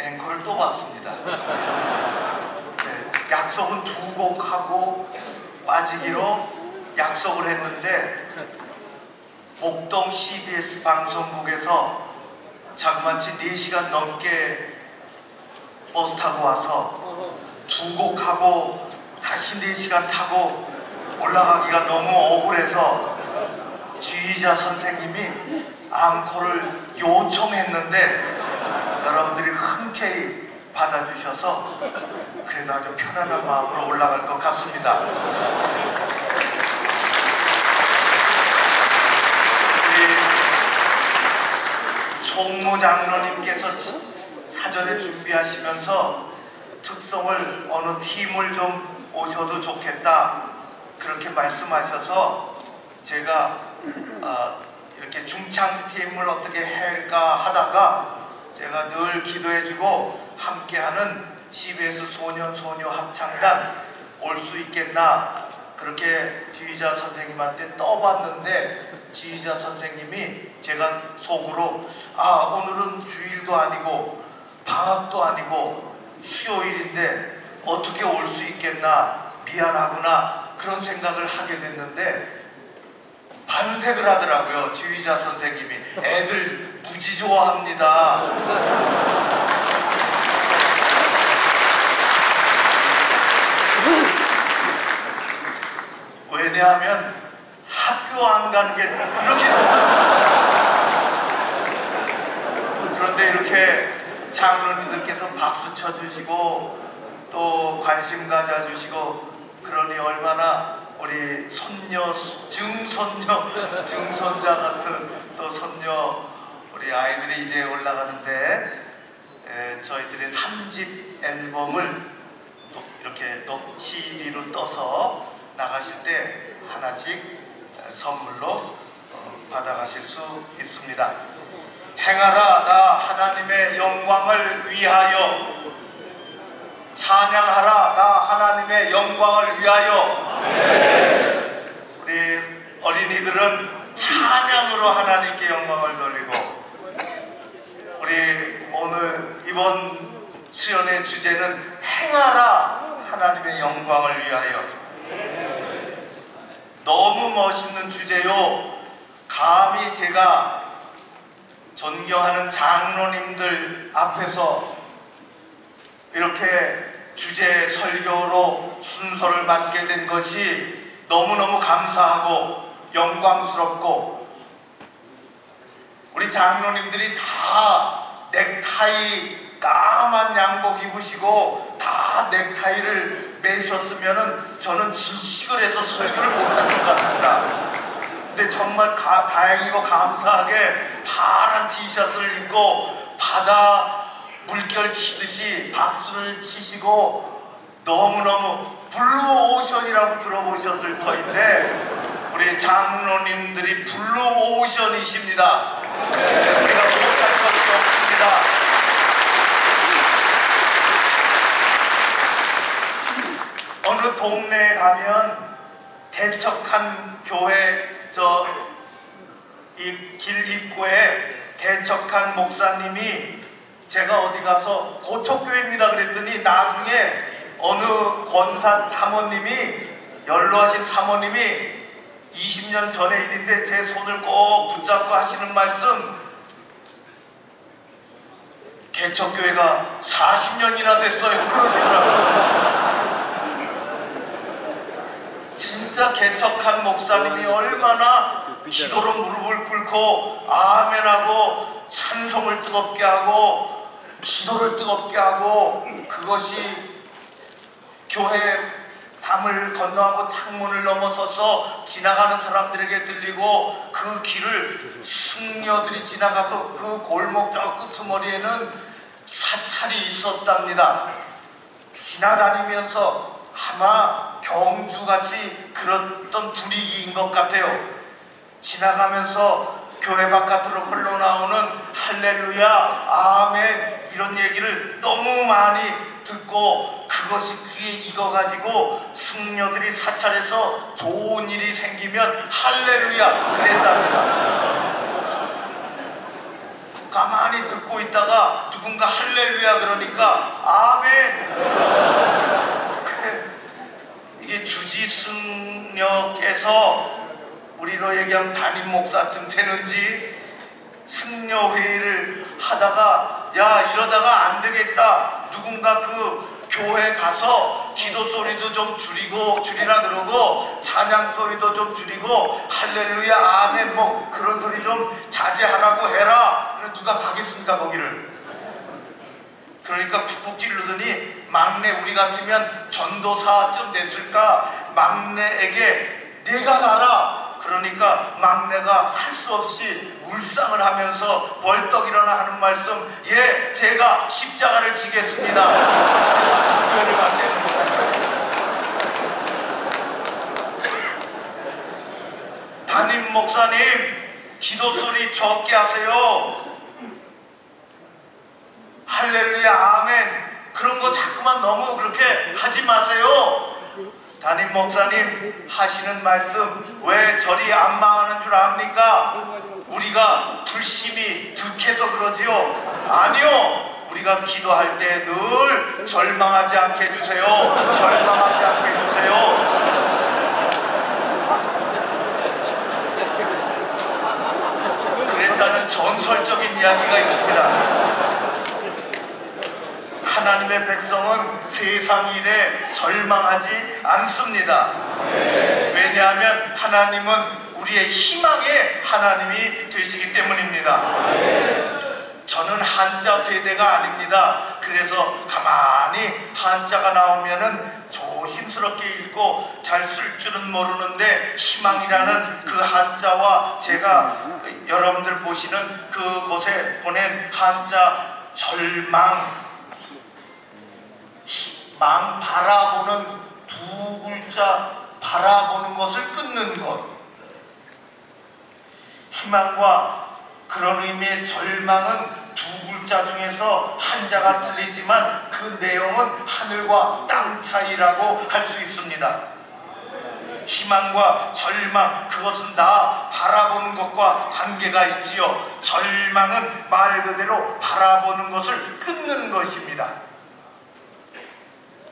앵콜을 또 받습니다. 네, 약속은 2곡 하고 빠지기로 약속을 했는데 목동 CBS 방송국에서 자그마치 4시간 넘게 버스 타고 와서 2곡 하고 다시 4시간 타고 올라가기가 너무 억울해서 지휘자 선생님이 앙콜을 요청했는데 여러분들이 흔쾌히 받아주셔서 그래도 아주 편안한 마음으로 올라갈 것 같습니다. 총무 장로님께서 사전에 준비하시면서 특송을 어느 팀을 좀 오셔도 좋겠다 그렇게 말씀하셔서 제가 이렇게 중창팀을 어떻게 할까 하다가 제가 늘 기도해주고 함께하는 CBS 소년소녀 합창단 올 수 있겠나 그렇게 지휘자 선생님한테 떠봤는데 지휘자 선생님이 제가 속으로 오늘은 주일도 아니고 방학도 아니고 수요일인데 어떻게 올 수 있겠나 미안하구나 그런 생각을 하게 됐는데 반색을 하더라고요. 지휘자 선생님이 애들 무지 좋아합니다. 왜냐하면 학교 안 가는 게 그렇게 좋다. 그런데 이렇게 장로님들께서 박수 쳐주시고 또 관심 가져주시고 그러니 얼마나 우리 손녀, 증손자 같은 또 손녀 우리 아이들이 이제 올라가는데 저희들의 3집 앨범을 이렇게 CD로 떠서 나가실 때 하나씩 선물로 받아가실 수 있습니다. 행하라 나 하나님의 영광을 위하여 찬양하라 나 하나님의 영광을 위하여. 우리 어린이들은 찬양으로 하나님께 영광을 돌리고 우리 오늘 이번 수련의 주제는 행하라 하나님의 영광을 위하여. 너무 멋있는 주제요. 감히 제가 존경하는 장로님들 앞에서 이렇게 주제 설교로 순서를 맡게 된 것이 너무너무 감사하고 영광스럽고 우리 장로님들이 다 넥타이 까만 양복 입으시고 다 넥타이를 매셨으면은 저는 질식을 해서 설교를 못할 것 같습니다. 근데 정말 다행이고 감사하게 파란 티셔츠를 입고 바다 물결 치듯이 박수를 치시고 너무너무 블루오션이라고 들어보셨을 터인데 우리 장로님들이 블루오션이십니다. 우리가 못할 것이 없습니다. 어느 동네에 가면 대척한 교회 이 길 입구에 대척한 목사님이 제가 어디 가서 고척교회입니다 그랬더니 나중에 어느 권산 사모님이 연로하신 사모님이 20년 전의 일인데 제 손을 꼭 붙잡고 하시는 말씀 개척교회가 40년이나 됐어요 그러시더라고요. 진짜 개척한 목사님이 얼마나 기도로 무릎을 꿇고 아멘하고 찬송을 뜨겁게 하고 기도를 뜨겁게 하고 그것이 교회 담을 건너가고 창문을 넘어서서 지나가는 사람들에게 들리고 그 길을 숙녀들이 지나가서 그 골목 저 끄트머리에는 사찰이 있었답니다. 지나다니면서 아마 경주같이 그랬던 분위기인 것 같아요. 지나가면서 교회 바깥으로 흘러나오는 할렐루야, 아멘 이런 얘기를 너무 많이 듣고 그것이 귀에 익어가지고 숙녀들이 사찰에서 좋은 일이 생기면 할렐루야 그랬답니다. 가만히 듣고 있다가 누군가 할렐루야 그러니까 아멘. 이게 주지승려께서 우리로 얘기하면 담임 목사쯤 되는지 승려회의를 하다가 야 이러다가 안 되겠다, 누군가 그 교회 가서 기도 소리도 좀 줄이라 그러고 찬양 소리도 좀 줄이고 할렐루야 아멘 뭐 그런 소리 좀 자제하라고 해라. 그래 누가 가겠습니까 거기를? 그러니까 쿡쿡 찌르더니 막내, 우리 같으면 전도사쯤 됐을까, 막내에게 내가 가라. 그러니까 막내가 할 수 없이 울상을 하면서 벌떡 일어나 하는 말씀, 예 제가 십자가를 지겠습니다. 교회를 갔다는 거예요. 담임 목사님 기도 소리 적게 하세요. 할렐루야 아멘 그런 거 자꾸만 너무 그렇게 하지 마세요. 담임 목사님 하시는 말씀 왜 저리 안 망하는 줄 압니까? 우리가 불심이 득해서 그러지요? 아니요, 우리가 기도할 때 늘 절망하지 않게 해주세요. 절망하지 않게 해주세요. 그랬다는 전설적인 이야기가 있습니다. 하나님의 백성은 세상 일에 절망하지 않습니다. 왜냐하면 하나님은 우리의 희망의 하나님이 되시기 때문입니다. 저는 한자 세대가 아닙니다. 그래서 가만히 한자가 나오면은 조심스럽게 읽고 잘 쓸 줄은 모르는데 희망이라는 그 한자와 제가 여러분들 보시는 그곳에 보낸 한자 절망, 망, 바라보는 두 글자, 바라보는 것을 끊는 것. 희망과 그런 의미의 절망은 두 글자 중에서 한자가 틀리지만 그 내용은 하늘과 땅 차이라고 할 수 있습니다. 희망과 절망, 그것은 나 바라보는 것과 관계가 있지요. 절망은 말 그대로 바라보는 것을 끊는 것입니다.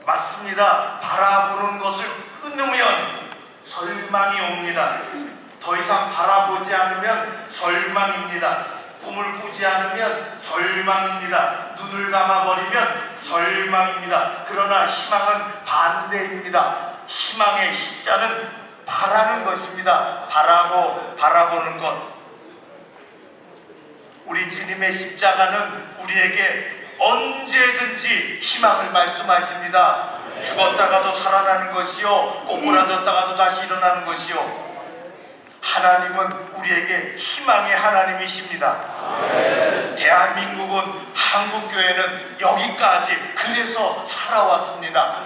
맞습니다. 바라보는 것을 끊으면 절망이 옵니다. 더 이상 바라보지 않으면 절망입니다. 꿈을 꾸지 않으면 절망입니다. 눈을 감아버리면 절망입니다. 그러나 희망은 반대입니다. 희망의 시자는 바라는 것입니다. 바라보는 것. 우리 주님의 십자가는 우리에게 언제든지 희망을 말씀하십니다. 죽었다가도 살아나는 것이요, 꼬꾸라졌다가도 다시 일어나는 것이요. 하나님은 우리에게 희망의 하나님이십니다. 대한민국은, 한국교회는 여기까지 그래서 살아왔습니다.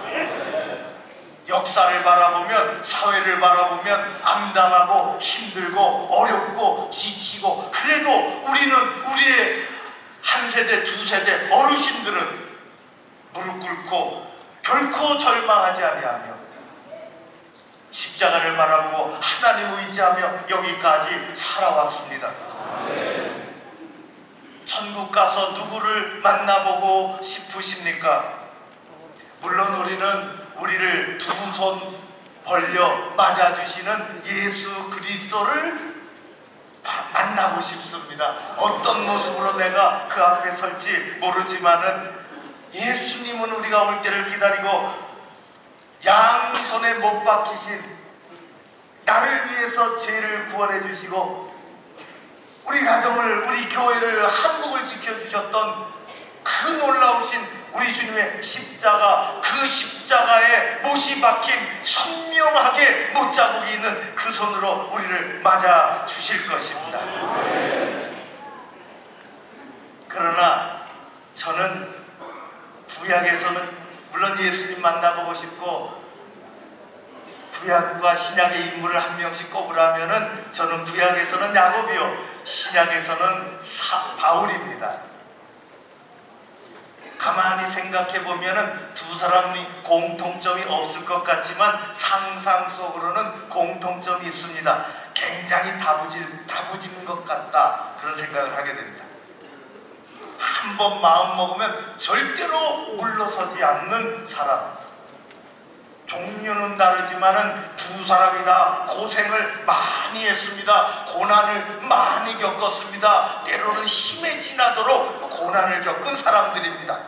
역사를 바라보면, 사회를 바라보면 암담하고 힘들고 어렵고 지치고, 그래도 우리는 우리의 한 세대, 두 세대 어르신들은 무릎 꿇고 결코 절망하지 아니하며 십자가를 바라보고 하나님을 의지하며 여기까지 살아왔습니다. 천국 가서 누구를 만나보고 싶으십니까? 물론 우리를 두 손 벌려 맞아주시는 예수 그리스도를 만나고 싶습니다. 어떤 모습으로 내가 그 앞에 설지 모르지만은 예수님은 우리가 올 때를 기다리고 양손에 못 박히신 나를 위해서 죄를 구원해 주시고 우리 가정을, 우리 교회를, 한국을 지켜주셨던 그 놀라우신 우리 주님의 십자가, 그 십자가에 못이 박힌 선명하게 못자국이 있는 그 손으로 우리를 맞아 주실 것입니다. 그러나 저는 구약에서는 물론 예수님 만나보고 싶고, 구약과 신약의 인물을 한 명씩 꼽으라면은 저는 구약에서는 야곱이요, 신약에서는 바울입니다. 가만히 생각해 보면은 두 사람이 공통점이 없을 것 같지만 상상 속으로는 공통점이 있습니다. 굉장히 다부지는 것 같다, 그런 생각을 하게 됩니다. 한 번 마음 먹으면 절대로 물러서지 않는 사람. 종류는 다르지만은 두 사람이 다 고생을 많이 했습니다. 고난을 많이 겪었습니다. 때로는 힘에 지나도록 고난을 겪은 사람들입니다.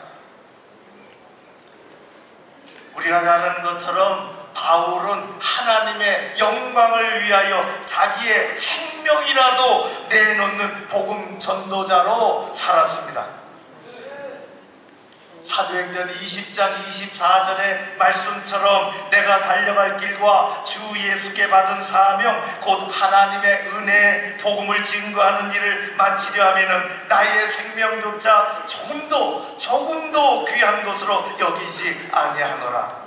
우리가 잘 아는 것처럼 바울은 하나님의 영광을 위하여 자기의 생명이라도 내놓는 복음 전도자로 살았습니다. 사도행전 20장 24절의 말씀처럼 내가 달려갈 길과 주 예수께 받은 사명 곧 하나님의 은혜의 복음을 증거하는 일을 마치려 하면은 나의 생명조차 조금도 귀한 것으로 여기지 아니하노라.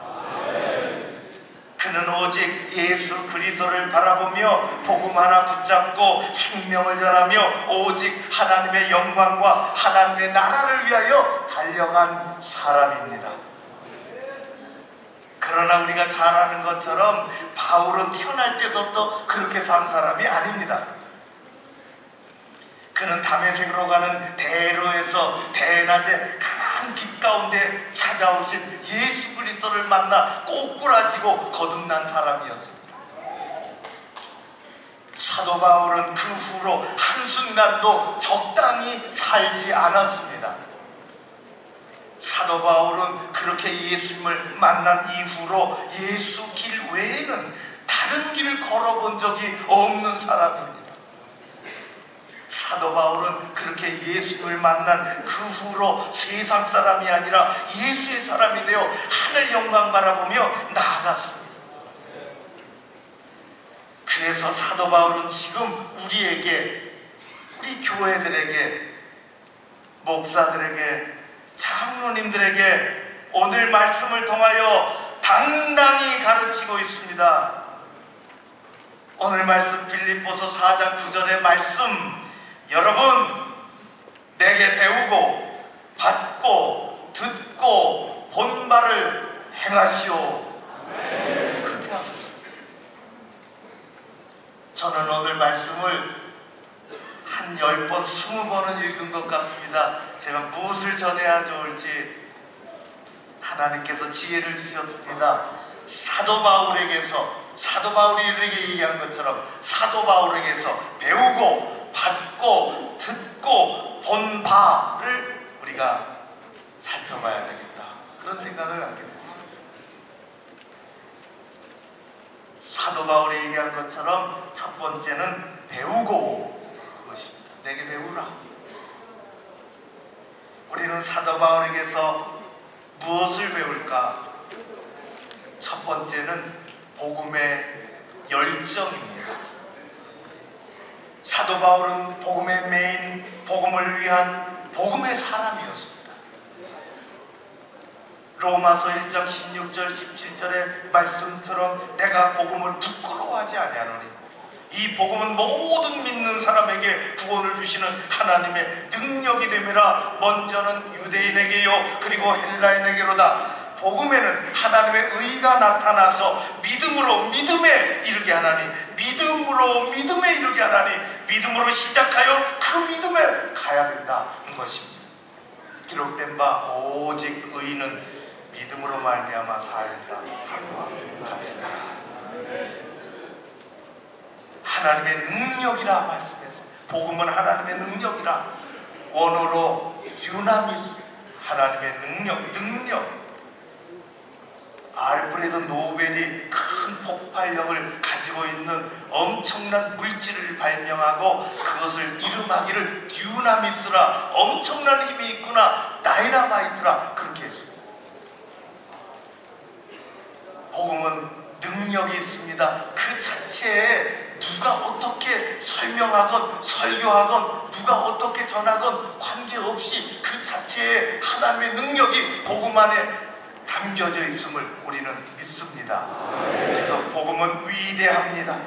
그는 오직 예수 그리스도를 바라보며 복음 하나 붙잡고 생명을 전하며 오직 하나님의 영광과 하나님의 나라를 위하여 달려간 사람입니다. 그러나 우리가 잘 아는 것처럼 바울은 태어날 때부터 그렇게 산 사람이 아닙니다. 그는 다메섹으로 가는 대로에서 대낮에 강한 빛 가운데 찾아오신 예수 그리스도를 만나 꼬꾸라지고 거듭난 사람이었습니다. 사도 바울은 그 후로 한순간도 적당히 살지 않았습니다. 사도 바울은 그렇게 예수님을 만난 이후로 예수 길 외에는 다른 길을 걸어본 적이 없는 사람입니다. 사도 바울은 그렇게 예수를 만난 그 후로 세상 사람이 아니라 예수의 사람이 되어 하늘 영광 바라보며 나아갔습니다. 그래서 사도 바울은 지금 우리에게, 우리 교회들에게, 목사들에게, 장로님들에게 오늘 말씀을 통하여 당당히 가르치고 있습니다. 오늘 말씀 빌립보서 4장 9절의 말씀, 여러분 내게 배우고 받고 듣고 본 바를 행하시오. 그렇게 하고 있습니다. 저는 오늘 말씀을 한 10번, 20번은 읽은 것 같습니다. 제가 무엇을 전해야 좋을지 하나님께서 지혜를 주셨습니다. 사도 바울에게서, 사도 바울이 이렇게 얘기한 것처럼 사도 바울에게서 배우고 받고 듣고 본 바를 우리가 살펴봐야 되겠다, 그런 생각을 갖게 됐습니다. 사도 바울이 얘기한 것처럼 첫 번째는 배우고 그것입니다. 내게 배우라. 우리는 사도 바울에게서 무엇을 배울까? 첫 번째는 복음의 열정입니다. 사도 바울은 복음의 메인, 복음을 위한 복음의 사람이었습니다. 로마서 1장 16절 17절의 말씀처럼 내가 복음을 부끄러워하지 아니하노니 이 복음은 모든 믿는 사람에게 구원을 주시는 하나님의 능력이 됨이라. 먼저는 유대인에게요 그리고 헬라인에게로다. 복음에는 하나님의 의가 나타나서 믿음으로 믿음에 이르게 하나니, 믿음으로 믿음에 이르게 하나니, 믿음으로 시작하여 그 믿음에 가야 된다는 것입니다. 기록된 바 오직 의인은 믿음으로 말미암아 살리라 함과 같으니라. 하나님의 능력이라 말씀했습니다. 복음은 하나님의 능력이라. 원어로 듀나미스, 하나님의 능력. 알프레드 노벨이 큰 폭발력을 가지고 있는 엄청난 물질을 발명하고 그것을 이름하기를 듀나미스라, 엄청난 힘이 있구나, 다이나마이트라 그렇게 했습니다. 복음은 능력이 있습니다. 그 자체에 누가 어떻게 설명하건 설교하건 누가 어떻게 전하건 관계없이 그 자체에 하나님의 능력이 복음 안에 담겨져 있음을 우리는 믿습니다. 그래서 복음은 위대합니다.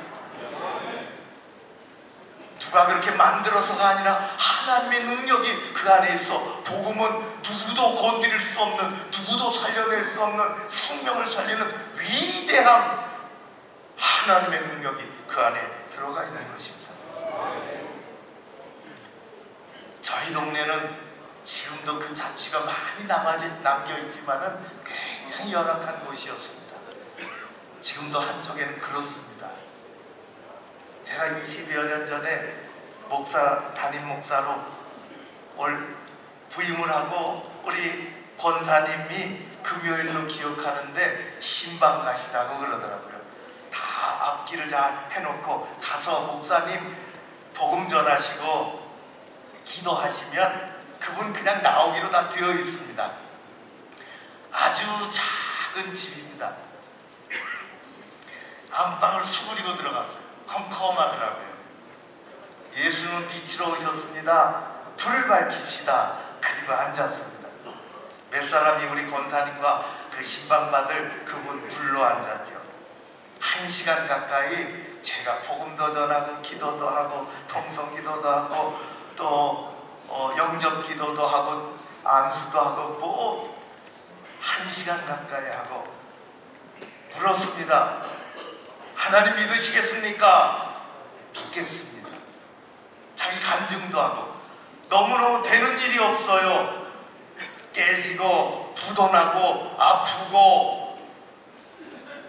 누가 그렇게 만들어서가 아니라 하나님의 능력이 그 안에 있어. 복음은 누구도 건드릴 수 없는, 누구도 살려낼 수 없는 생명을 살리는 위대한 하나님의 능력이 그 안에 들어가 있는 것입니다. 저희 동네는 지금도 그 자취가 많이 남겨있지만은 굉장히 열악한 곳이었습니다. 지금도 한쪽에는 그렇습니다. 제가 20여 년 전에 담임 목사로 부임을 하고 우리 권사님이 금요일로 기억하는데 신방 가시자고 그러더라고요. 다 앞길을 잘 해놓고 가서 목사님 복음 전하시고 기도하시면 그분 그냥 나오기로 다 되어 있습니다. 아주 작은 집입니다. 안방을 수그리고 들어갔어요. 컴컴하더라고요. 예수는 빛으로 오셨습니다. 불을 밝힙시다. 그리고 앉았습니다. 몇 사람이 우리 권사님과 그 신방받을 그분 둘러 앉았죠. 1시간 가까이 제가 복음도 전하고 기도도 하고 통성기도도 하고 또 영접기도도 하고 안수도 하고 뭐 1시간 가까이 하고 물었습니다. 하나님 믿으시겠습니까? 믿겠습니다. 자기 간증도 하고 너무너무 되는 일이 없어요. 깨지고 부도나고 아프고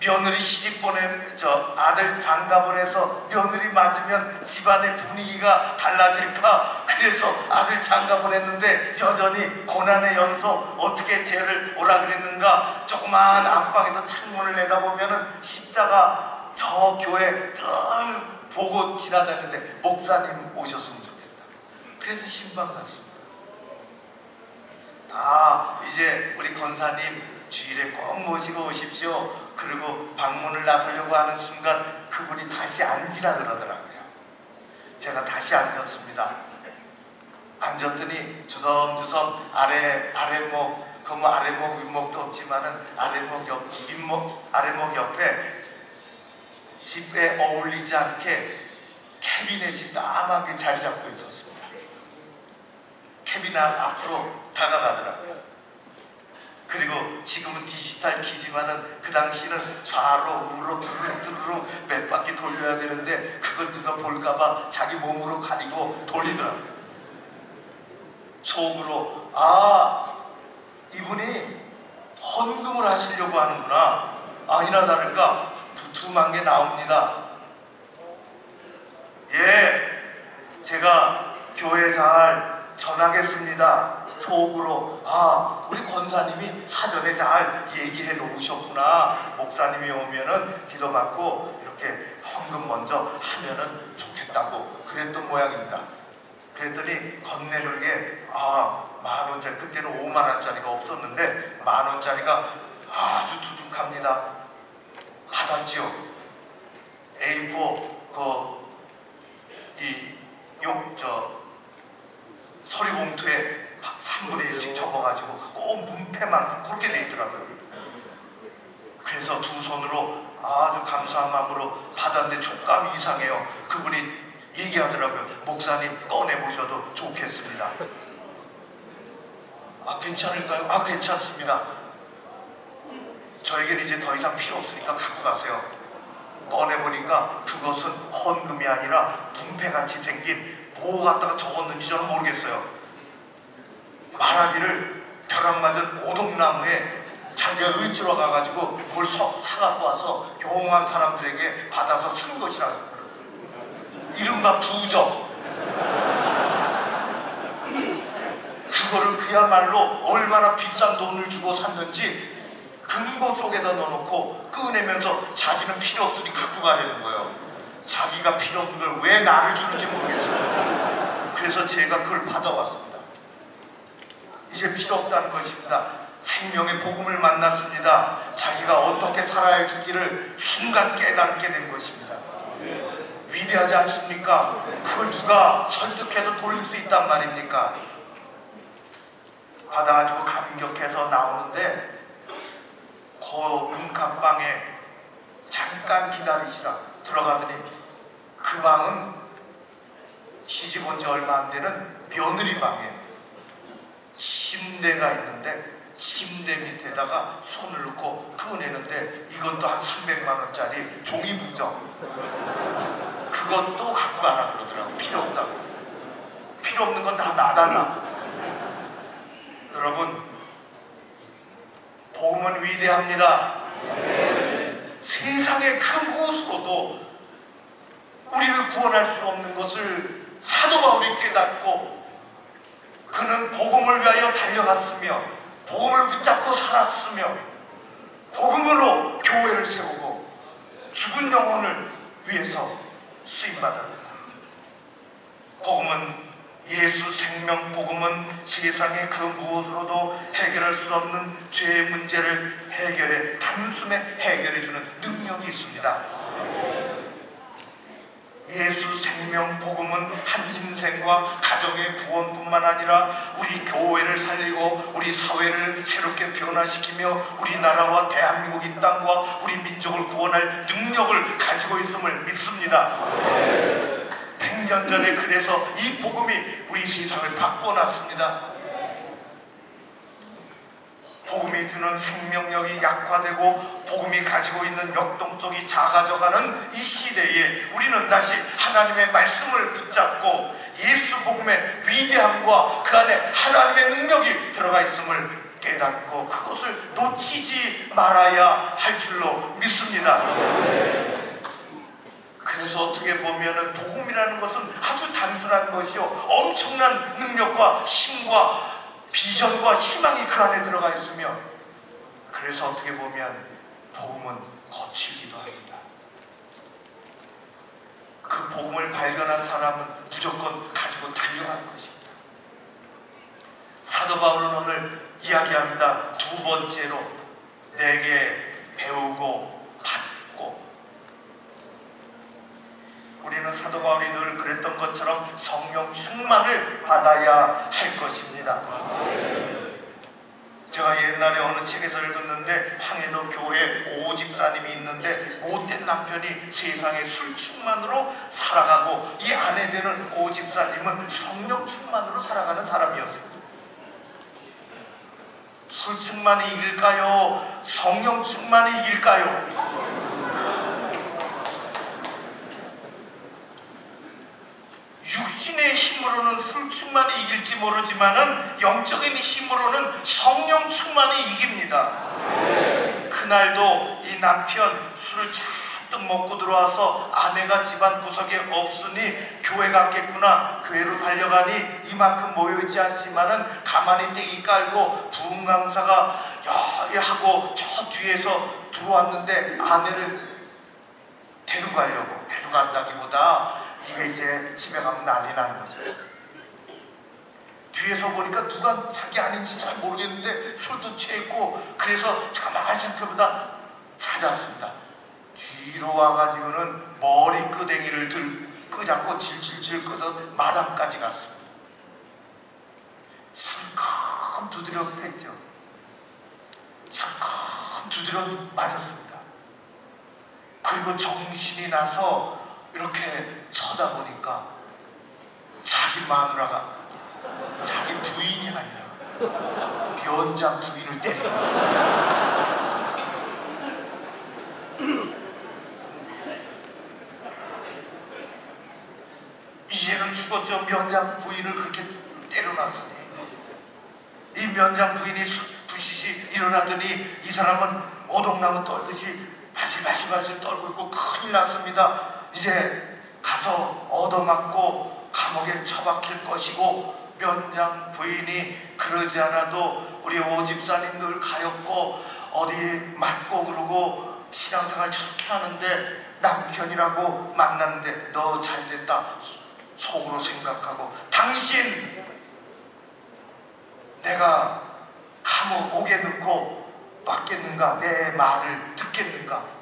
며느리 시집 아들 장가 보내서 며느리 맞으면 집안의 분위기가 달라질까? 그래서 아들 장가 보냈는데 여전히 고난의 연속 어떻게 죄를 오라 그랬는가? 조그마한 안방에서 창문을 내다보면은 십자가 저 교회 늘 보고 지나다니는데 목사님 오셨으면 좋겠다. 그래서 신방 갔습니다. 이제 우리 권사님 주일에 꼭 모시고 오십시오. 그리고 방문을 나서려고 하는 순간 그분이 다시 앉으라 그러더라고요. 제가 다시 앉았습니다. 앉았더니 주섬주섬 아래목 그 뭐 아래목 윗목도 없지만은 아래목 옆에 집에 어울리지 않게 캐비넷이 까맣게 자리 잡고 있었습니다. 캐비넷 앞으로 다가가더라고요. 그리고 지금은 디지털 키지만은 그 당시는 좌로 우로 두루룩 몇 바퀴 돌려야 되는데 그걸 누가 볼까봐 자기 몸으로 가리고 돌리더라고요. 속으로 이분이 헌금을 하시려고 하는구나. 아니나 다를까 두툼한 게 나옵니다. 제가 교회 잘 전하겠습니다. 속으로 우리 권사님이 사전에 잘 얘기해 놓으셨구나. 목사님이 오면은 기도받고 이렇게 헌금 먼저 하면은 좋겠다고 그랬던 모양입니다. 그랬더니 건네는 게 10,000원짜리, 그때는 50,000원짜리가 없었는데 10,000원짜리가 아주 두둑합니다. 받았죠. A4 서류 봉투에 3분의 1씩 접어가지고 꼭 문패만큼 그렇게 돼 있더라고요. 그래서 두 손으로 아주 감사한 마음으로 받았는데 촉감이 이상해요. 그분이 얘기하더라고요. 목사님 꺼내보셔도 좋겠습니다. 괜찮을까요? 괜찮습니다. 저에게는 이제 더 이상 필요 없으니까 갖고 가세요. 꺼내보니까 그것은 헌금이 아니라 문패같이 생긴 뭐 갖다가 적었는지 저는 모르겠어요. 말하기를 벼락 맞은 오동나무에 자기가 을지로 가가지고 뭘 사갖고 와서 용한 사람들에게 받아서 쓴 것이라고 그러더라고요. 이른바 부적. 그거를 그야말로 얼마나 비싼 돈을 주고 샀는지 금고 속에다 넣어놓고 꺼내면서 자기는 필요 없으니 갖고 가려는 거예요. 자기가 필요 없는 걸 왜 나를 주는지 모르겠어요. 그래서 제가 그걸 받아왔습니다. 이제 필요 없다는 것입니다. 생명의 복음을 만났습니다. 자기가 어떻게 살아야 할지를 순간 깨닫게 된 것입니다. 위대하지 않습니까? 그걸 누가 설득해서 돌릴 수 있단 말입니까? 받아가지고 감격해서 나오는데 그 문간방에 잠깐 기다리시라 들어가더니 그 방은 시집 온 지 얼마 안 되는 며느리 방에 침대가 있는데 침대 밑에다가 손을 넣고 꺼내는데 이것도 한 300만 원짜리 종이 부적. 그것도 갖고 가라 그러더라고. 필요 없다고. 필요 없는 건 다 놔달라. 여러분, 복음은 위대합니다. 세상의 그 무엇으로도 우리를 구원할 수 없는 것을 사도 바울이 깨닫고 그는 복음을 위하여 달려갔으며 복음을 붙잡고 살았으며 복음으로 교회를 세우고 죽은 영혼을 위해서 쓰임받았다. 복음은 예수 생명 복음은 세상의 그 무엇으로도 해결할 수 없는 죄의 문제를 해결해 단숨에 해결해주는 능력이 있습니다. 예수 생명 복음은 한 인생과 가정의 구원뿐만 아니라 우리 교회를 살리고 우리 사회를 새롭게 변화시키며 우리나라와 대한민국 이 땅과 우리 민족을 구원할 능력을 가지고 있음을 믿습니다. 100년 전에 그래서 이 복음이 우리 세상을 바꿔놨습니다. 복음이 주는 생명력이 약화되고 복음이 가지고 있는 역동성이 작아져가는 이 시대에 우리는 다시 하나님의 말씀을 붙잡고 예수 복음의 위대함과 그 안에 하나님의 능력이 들어가 있음을 깨닫고 그것을 놓치지 말아야 할 줄로 믿습니다. 그래서 어떻게 보면은 복음이라는 것은 아주 단순한 것이요 엄청난 능력과 힘과 비전과 희망이 그 안에 들어가 있으며 그래서 어떻게 보면 복음은 거칠기도 합니다. 그 복음을 발견한 사람은 무조건 가지고 달려가는 것입니다. 사도 바울은 오늘 이야기합니다. 두 번째로 내게 배우고 받고. 우리는 사도 바울이 늘 그랬던 것처럼 성령 충만을 받아야 할 것입니다. 제가 옛날에 어느 책에서 읽었는데 황해도 교회 오집사님이 있는데 못된 남편이 세상에 술 충만으로 살아가고 이 아내 되는 오집사님은 성령 충만으로 살아가는 사람이었습니다. 술 충만이 이길까요? 성령 충만이 이길까요? 육신의 힘으로는 술 충만이 이길지 모르지만은 영적인 힘으로는 성령 충만이 이깁니다. 그날도 이 남편 술을 잔뜩 먹고 들어와서 아내가 집안 구석에 없으니 교회 갔겠구나. 교회로 달려가니 이만큼 모여있지 않지만은 가만히 땡이 깔고 부흥 강사가 야 하고 저 뒤에서 들어왔는데 아내를 데려가려고 데려간다기보다 이게 이제 집에 가면 난리 나는 거죠. 뒤에서 보니까 누가 자기 아닌지 잘 모르겠는데 술도 취했고 그래서 가만히 살펴보다 찾았습니다. 뒤로 와가지고는 머리 끄댕이를 끄잡고 질질질 끄덕 마당까지 갔습니다. 실컷 두드려 팼죠. 실컷 두드려 맞았습니다. 그리고 정신이 나서 이렇게 쳐다보니까 자기 마누라가 자기 부인이 아니라 변장 부인을 때리고 이제는 죽었죠. 면장 부인을 그렇게 때려놨으니 이 면장 부인이 부시시 일어나더니 이 사람은 오동나무 떨듯이 바실바실 떨고 있고 큰일 났습니다. 이제 가서 얻어맞고 감옥에 처박힐 것이고 면장 부인이 그러지 않아도 우리 오집사님 늘 가엾고 어디 맞고 그러고 신앙생활 저렇게 하는데 남편이라고 만났는데 너 잘됐다 속으로 생각하고 당신 내가 감옥 오게 넣고 놨겠는가? 내 말을 듣겠는가?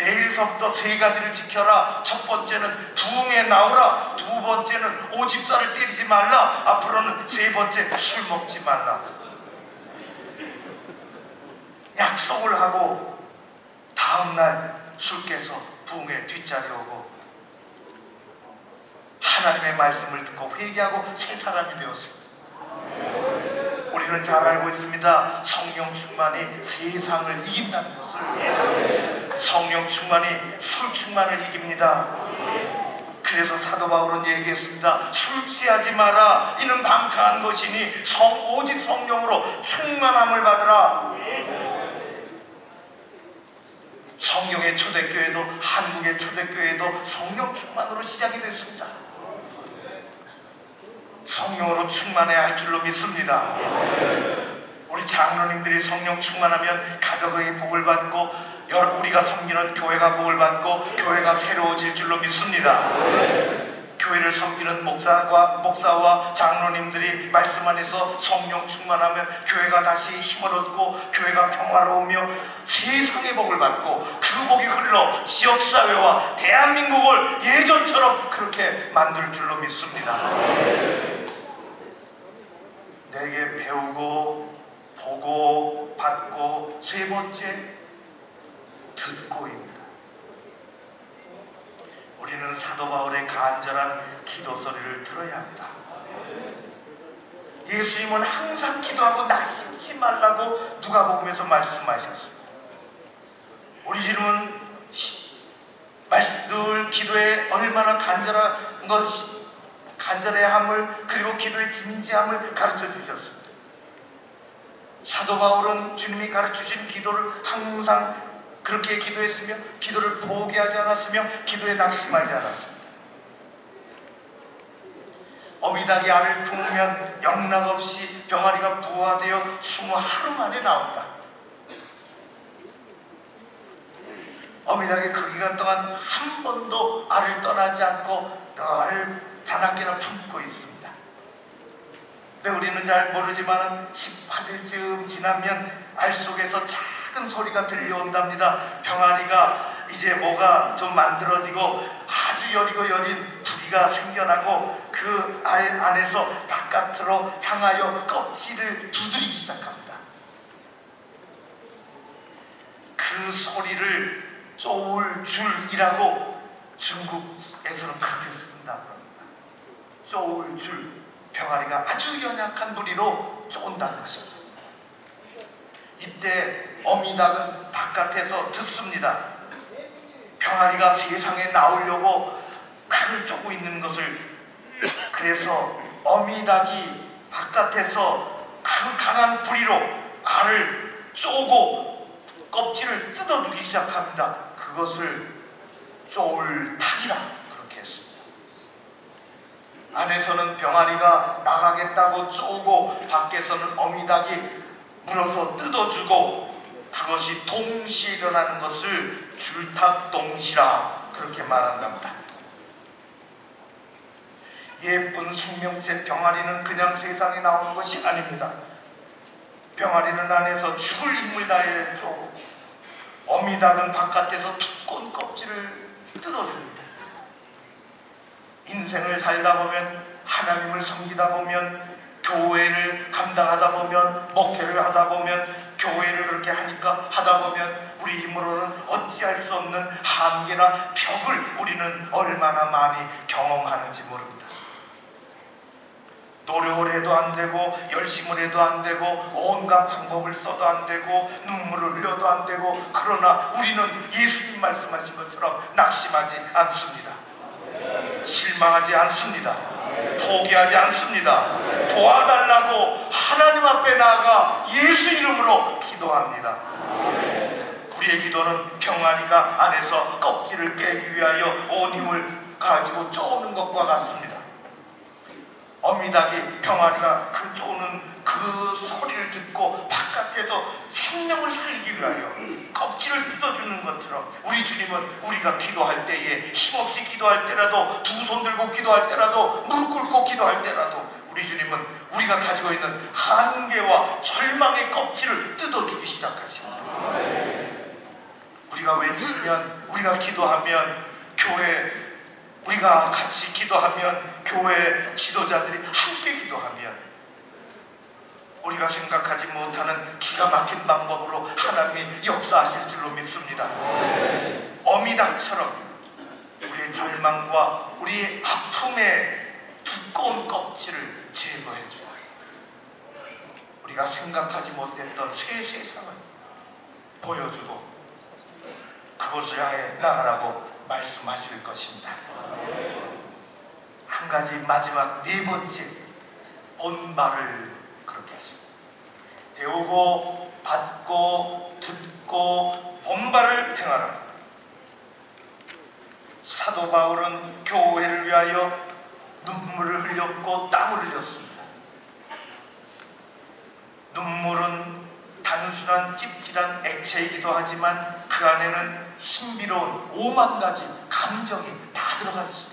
내일서부터 세 가지를 지켜라. 첫 번째는 부흥에 나오라. 두 번째는 오집사를 때리지 말라. 앞으로는 세 번째 술 먹지 말라. 약속을 하고 다음날 술 깨서 부흥에 뒷자리에 오고 하나님의 말씀을 듣고 회개하고 새 사람이 되었습니다. 우리는 잘 알고 있습니다. 성령 충만이 세상을 이긴다는 것을. 성령 충만이 술 충만을 이깁니다. 그래서 사도 바울은 얘기했습니다. 술 취하지 마라. 이는 방탕한 것이니 오직 성령으로 충만함을 받으라. 성령의 초대교회도, 한국의 초대교회도 성령 충만으로 시작이 됐습니다. 성령으로 충만해야 할 줄로 믿습니다. 우리 장로님들이 성령 충만하면 가족의 복을 받고 우리가 섬기는 교회가 복을 받고 교회가 새로워질 줄로 믿습니다. 교회를 섬기는 목사와 장로님들이 말씀 안에서 성령 충만하면 교회가 다시 힘을 얻고 교회가 평화로우며 세상의 복을 받고 그 복이 흘러 지역사회와 대한민국을 예전처럼 그렇게 만들 줄로 믿습니다. 내게 배우고 보고 받고 세 번째 듣고입니다. 우리는 사도 바울의 간절한 기도 소리를 들어야 합니다. 예수님은 항상 기도하고 낙심치 말라고 누가복음에서 말씀하셨습니다. 우리는 늘 기도에 얼마나 간절해야 함을, 그리고 기도의 진지함을 가르쳐 주셨습니다. 사도 바울은 주님이 가르치신 기도를 항상 그렇게 기도했으며 기도를 포기하지 않았으며 기도에 낙심하지 않았습니다. 어미닭이 알을 품으면 영락없이 병아리가 부화되어 20하루 만에 나온다. 어미닭이 그 기간 동안 한 번도 알을 떠나지 않고 늘 자나깨나 품고 있습니다. 근데 우리는 잘 모르지만 18일쯤 지나면 알 속에서 작은 소리가 들려온답니다. 병아리가 이제 뭐가 좀 만들어지고 아주 여리고 여린 부리가 생겨나고 그 알 안에서 바깥으로 향하여 껍질을 두드리기 시작합니다. 그 소리를 쪼울줄이라고 중국에서는 그렇게 쓴다고 합니다. 쪼울줄, 병아리가 아주 연약한 부리로 쪼은다는 것입니다. 이때 어미닭은 바깥에서 듣습니다. 병아리가 세상에 나오려고 칼을 쪼고 있는 것을. 그래서 어미닭이 바깥에서 그 강한 부리로 알을 쪼고 껍질을 뜯어주기 시작합니다. 그것을 쪼울탁이라 그렇게 했습니다. 안에서는 병아리가 나가겠다고 쪼고 밖에서는 어미닭이 물어서 뜯어주고, 그것이 동시에 일어나는 것을 줄탁동시라 그렇게 말한답니다. 예쁜 생명체 병아리는 그냥 세상에 나오는 것이 아닙니다. 병아리는 안에서 죽을 힘을 다해 쪼고, 어미닭은 바깥에서 두꺼운 껍질을 뜯어줍니다. 인생을 살다 보면, 하나님을 섬기다 보면, 교회를 감당하다 보면, 목회를 하다 보면, 교회를 그렇게 하다 보면 우리 힘으로는 어찌할 수 없는 한계나 벽을 우리는 얼마나 많이 경험하는지 모릅니다. 노력을 해도 안 되고, 열심을 해도 안 되고, 온갖 방법을 써도 안 되고, 눈물을 흘려도 안 되고, 그러나 우리는 예수님 말씀하신 것처럼 낙심하지 않습니다. 실망하지 않습니다. 포기하지 않습니다. 도와달라고 하나님 앞에 나아가 예수 이름으로 기도합니다. 우리의 기도는 병아리가 안에서 껍질을 깨기 위하여 온 힘을 가지고 쪼는 것과 같습니다. 어미닭이 병아리가 그 쪼는 그 소리를 듣고 바깥에서 생명을 살리기 위하여 껍질을 뜯어주는 것처럼, 우리 주님은 우리가 기도할 때에, 힘없이 기도할 때라도, 두 손 들고 기도할 때라도, 무릎 꿇고 기도할 때라도 우리 주님은 우리가 가지고 있는 한계와 절망의 껍질을 뜯어주기 시작하십니다. 우리가 외치면, 우리가 기도하면, 우리가 같이 기도하면, 교회 지도자들이 함께 기도하면 우리가 생각하지 못하는 기가 막힌 방법으로 하나님이 역사하실 줄로 믿습니다. 어미닭처럼 우리의 절망과 우리의 아픔의 두꺼운 껍질을 제거해 주어 우리가 생각하지 못했던 새 세상을 보여주고 그것을 향해 나가라고 말씀하실 것입니다. 한 가지 마지막 네 번째 본발을 그렇게 하십니다. 배우고 받고 듣고 본발을 행하라. 사도 바울은 교회를 위하여 눈물을 흘렸고 땀을 흘렸습니다. 눈물은 단순한 찝찝한 액체이기도 하지만 그 안에는 신비로운 5만 가지 감정이 다 들어가 있습니다.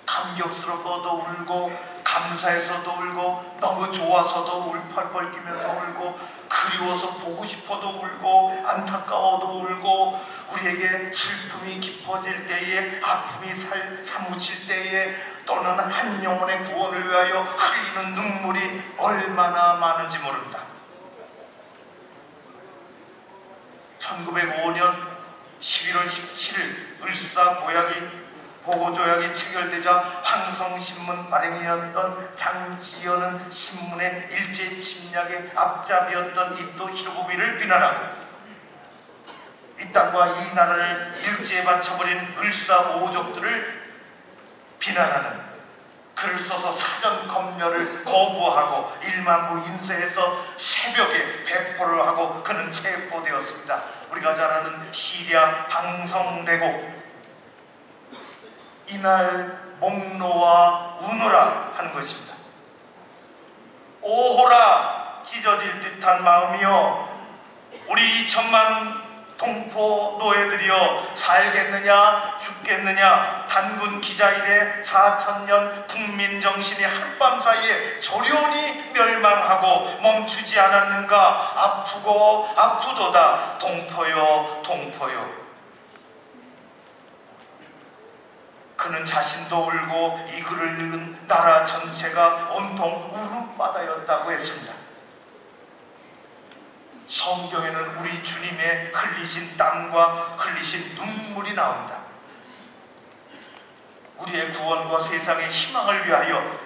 감격스러워도 울고, 감사해서도 울고, 너무 좋아서도 펄펄 뛰면서 울고, 그리워서 보고 싶어도 울고, 안타까워도 울고, 우리에게 슬픔이 깊어질 때에, 아픔이 사무칠 때에, 또는 한 영혼의 구원을 위하여 흘리는 눈물이 얼마나 많은지 모릅니다. 1905년 11월 17일 을사고약이 보고조약이 체결되자 황성신문 발행이었던 장지연은 신문의 일제 침략의 앞잡이였던 이토 히로부미를 비난하고, 이 땅과 이 나라를 일제에 바쳐버린 을사오족들을 비난하는 글을 써서 사전 검열을 거부하고 일만부 인쇄해서 새벽에 배포를 하고 그는 체포되었습니다. 우리가 잘 아는 시리아 방성대곡, 이날 목노와 우노라 하는 것입니다. 오호라 찢어질 듯한 마음이여, 우리 2천만 동포 노예들이여, 살겠느냐 죽겠느냐, 단군 기자일에 4천년 국민정신이 한밤 사이에 조련이 멸망하고 멈추지 않았는가. 아프고 아프도다 동포여 동포여. 그는 자신도 울고 이 글을 읽은 나라 전체가 온통 울음바다였다고 했습니다. 성경에는 우리 주님의 흘리신 땀과 흘리신 눈물이 나온다. 우리의 구원과 세상의 희망을 위하여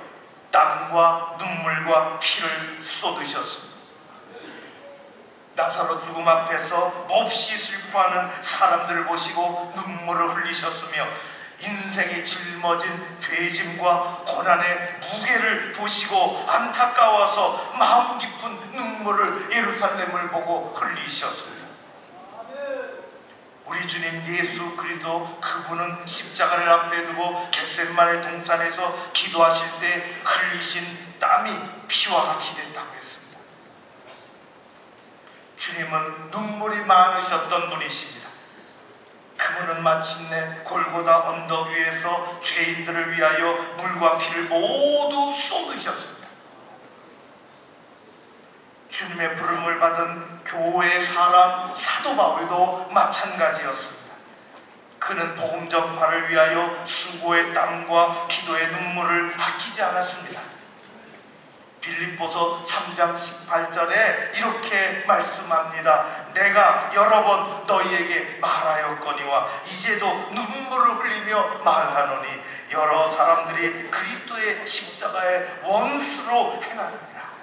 땀과 눈물과 피를 쏟으셨습니다. 나사로 죽음 앞에서 몹시 슬퍼하는 사람들을 보시고 눈물을 흘리셨으며, 인생이 짊어진 죄짐과 고난의 무게를 보시고 안타까워서 마음 깊은 눈물을 예루살렘을 보고 흘리셨습니다. 우리 주님 예수 그리스도, 그분은 십자가를 앞에 두고 겟세마네 동산에서 기도하실 때 흘리신 땀이 피와 같이 됐다고 했습니다. 주님은 눈물이 많으셨던 분이십니다. 그분은 마침내 골고다 언덕 위에서 죄인들을 위하여 물과 피를 모두 쏟으셨습니다. 주님의 부름을 받은 교회의 사람 사도 바울도 마찬가지였습니다. 그는 복음 전파를 위하여 수고의 땀과 기도의 눈물을 아끼지 않았습니다. 빌립보서 3장 18절에 이렇게 말씀합니다. 내가 여러 번 너희에게 말하였거니와 이제도 눈물을 흘리며 말하노니 여러 사람들이 그리스도의 십자가의 원수로 행하느니라.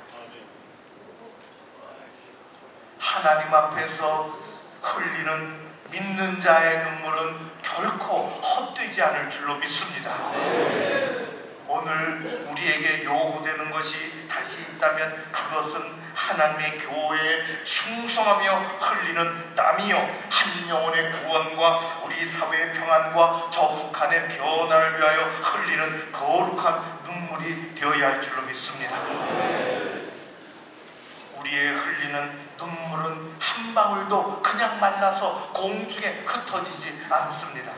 하나님 앞에서 흘리는 믿는 자의 눈물은 결코 헛되지 않을 줄로 믿습니다. 오늘 우리에게 요구되는 것이 다시 있다면 그것은 하나님의 교회에 충성하며 흘리는 땀이요, 한 영혼의 구원과 우리 사회의 평안과 저 북한의 변화를 위하여 흘리는 거룩한 눈물이 되어야 할 줄로 믿습니다. 우리의 흘리는 눈물은 한 방울도 그냥 말라서 공중에 흩어지지 않습니다.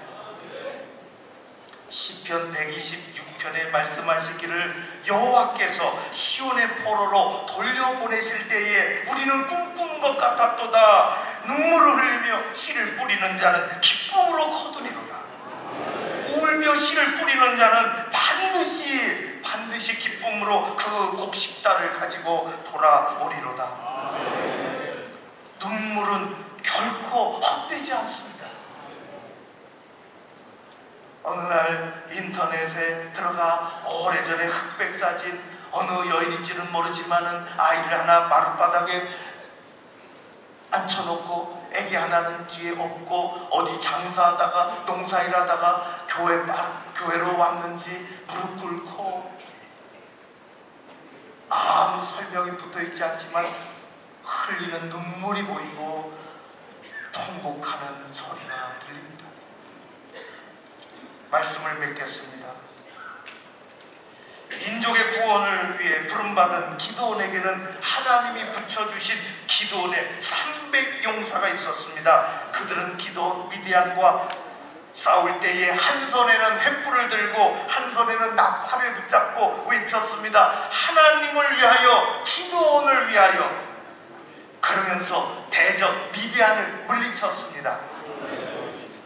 시편 126편에 말씀하시기를 여호와께서 시온의 포로로 돌려보내실 때에 우리는 꿈꾼 것 같았도다. 눈물을 흘리며 씨를 뿌리는 자는 기쁨으로 거두리로다. 울며 씨를 뿌리는 자는 반드시 기쁨으로 그 곡식달을 가지고 돌아오리로다. 눈물은 결코 헛되지 않습니다. 어느 날 인터넷에 들어가 오래전에 흑백 사진, 어느 여인인지는 모르지만은 아이를 하나 마룻바닥에 앉혀놓고 애기 하나는 뒤에 업고 어디 장사하다가 농사일하다가 교회 교회로 왔는지 무릎 꿇고 아무 설명이 붙어있지 않지만 흘리는 눈물이 보이고 통곡하는 소리가 들립니다. 말씀을 맺겠습니다. 민족의 구원을 위해 부름받은 기드온에게는 하나님이 붙여주신 기드온의 300용사가 있었습니다. 그들은 기드온 미디안과 싸울 때에 한 손에는 횃불을 들고 한 손에는 나팔을 붙잡고 외쳤습니다. 하나님을 위하여, 기드온을 위하여. 그러면서 대적 미디안을 물리쳤습니다.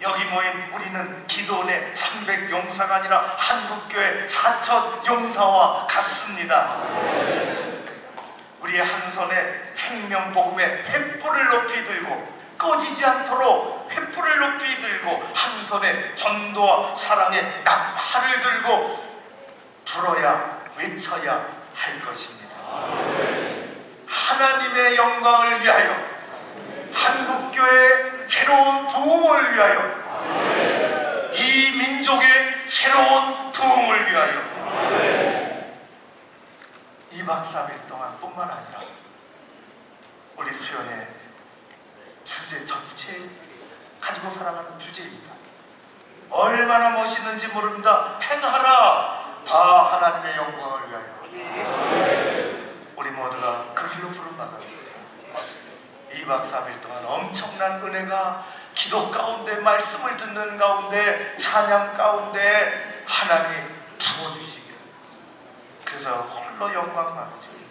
여기 모인 우리는 기드온의 300용사가 아니라 한국교회 4,000용사와 같습니다. 우리의 한 손에 생명복음의 횃불을 높이 들고 꺼지지 않도록 횃불을 높이 들고 한 손에 전도와 사랑의 나팔을 들고 불어야 외쳐야 할 것입니다. 하나님의 영광을 위하여, 한국교회의 새로운 부흥을 위하여, 이 민족의 새로운 부흥을 위하여 2박 3일 동안 뿐만 아니라 우리 수련회 주제 전체 가지고 살아가는 주제입니다. 얼마나 멋있는지 모릅니다. 행하라, 다 하나님의 영광을 위하여. 우리 모두가 그 길로 부름받았습니다. 2박 3일 동안 엄청난 은혜가 기도 가운데, 말씀을 듣는 가운데, 찬양 가운데 하나님이 부어주시기를, 그래서 홀로 영광 받으시기를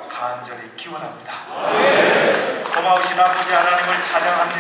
간절히 기원합니다. 고마우신 아버지 하나님을 찬양합니다.